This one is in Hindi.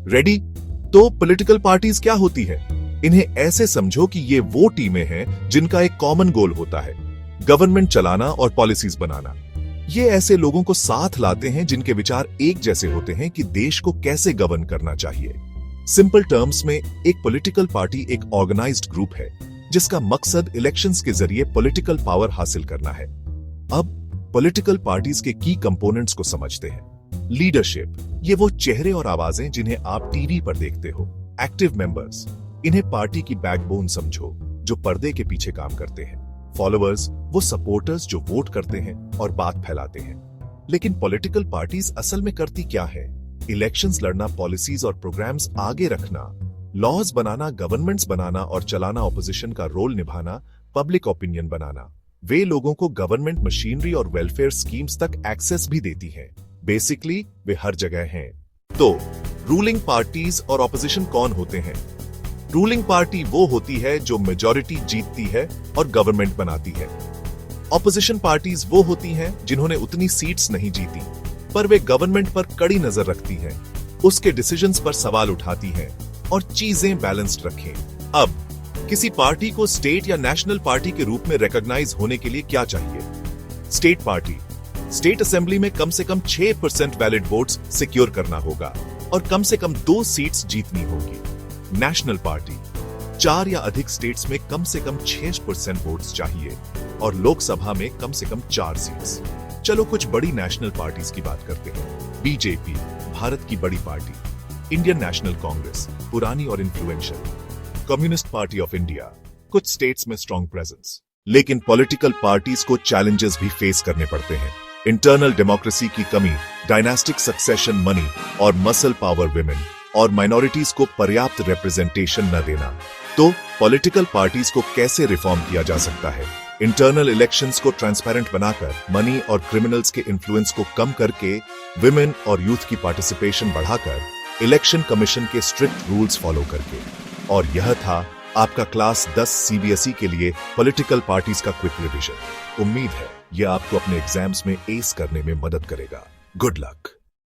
रेडी? तो पॉलिटिकल पार्टीज क्या होती है? इन्हें ऐसे समझो कि ये वो टीमें हैं जिनका एक कॉमन गोल होता है, गवर्नमेंट चलाना और पॉलिसीज बनाना। ये ऐसे लोगों को साथ लाते हैं जिनके विचार एक जैसे होते हैं कि देश को कैसे गवर्न करना चाहिए। सिंपल टर्म्स में एक पॉलिटिकल पार्टी एक ऑर्गेनाइज्ड ग्रुप है जिसका मकसद इलेक्शंस के जरिए पॉलिटिकल पावर हासिल करना है। अब पॉलिटिकल पार्टीज के की कंपोनेंट्स को समझते हैं। लीडरशिप, ये वो चेहरे और आवाजें जिन्हें आप टीवी पर देखते हो। एक्टिव मेंबर्स, इन्हें पार्टी की बैकबोन समझो जो पर्दे के पीछे काम करते हैं। फॉलोअर्स, वो सपोर्टर्स जो वोट करते हैं और बात फैलाते हैं। लेकिन पॉलिटिकल पार्टीज असल में करती क्या है? इलेक्शंस लड़ना, पॉलिसीज और प्रोग्राम्स आगे रखना, लॉज बनाना, गवर्नमेंट्स बनाना और चलाना, ऑपोजिशन का रोल निभाना, पब्लिक ओपिनियन बनाना। वे लोगों को गवर्नमेंट मशीनरी और वेलफेयर स्कीम्स तक एक्सेस भी देती हैं। बेसिकली वे हर जगह हैं। तो रूलिंग पार्टीज और ऑपोजिशन कौन होते हैं? रूलिंग पार्टी वो होती है जो मेजॉरिटी जीतती है और गवर्नमेंट बनाती है। ऑपोजिशन पार्टीज वो होती हैं जिन्होंने उतनी सीट्स नहीं जीती पर वे गवर्नमेंट पर कड़ी नजर रखती हैं, उसके डिसीजंस पर सवाल उठाती हैं और चीजें बैलेंस्ड रखें। अब किसी पार्टी को स्टेट या नेशनल पार्टी के रूप में रिकॉग्नाइज होने के लिए क्या चाहिए? स्टेट पार्टी, स्टेट असेंबली में कम से कम 6% वैलिड वोट्स सिक्योर करना होगा और कम से कम 2 सीट्स जीतनी होगी। नेशनल पार्टी, 4 या अधिक स्टेट्स में कम से कम 6% वोट्स चाहिए और लोकसभा में कम से कम 4 सीट्स। चलो कुछ बड़ी नेशनल पार्टीज की बात करते हैं। बीजेपी, भारत की बड़ी पार्टी। इंडियन नेशनल कांग्रेस, पुरानी और influential. Communist party of India, कुछ स्टेट्स में स्ट्रॉन्ग प्रेजेंस। लेकिन पॉलिटिकल पार्टीज को चैलेंजेस भी फेस करने पड़ते हैं। इंटरनल डेमोक्रेसी की कमी, डायनास्टिक सक्सेशन मनी और मसल पावर विमेन और माइनॉरिटीज को पर्याप्त रिप्रेजेंटेशन न देना। तो पॉलिटिकल पार्टीज को कैसे रिफॉर्म किया जा सकता है? इंटरनल इलेक्शंस को ट्रांसपेरेंट बनाकर, मनी और क्रिमिनल्स के इन्फ्लुएंस को कम करके, विमेन और यूथ की पार्टिसिपेशन बढ़ाकर, इलेक्शन कमीशन के स्ट्रिक्ट रूल्स फॉलो करके। और यह था आपका क्लास 10 सीबीएसई के लिए पॉलिटिकल पार्टीज का क्विक रिवीजन। उम्मीद है यह आपको अपने एग्जाम्स में एस करने में मदद करेगा। Good luck.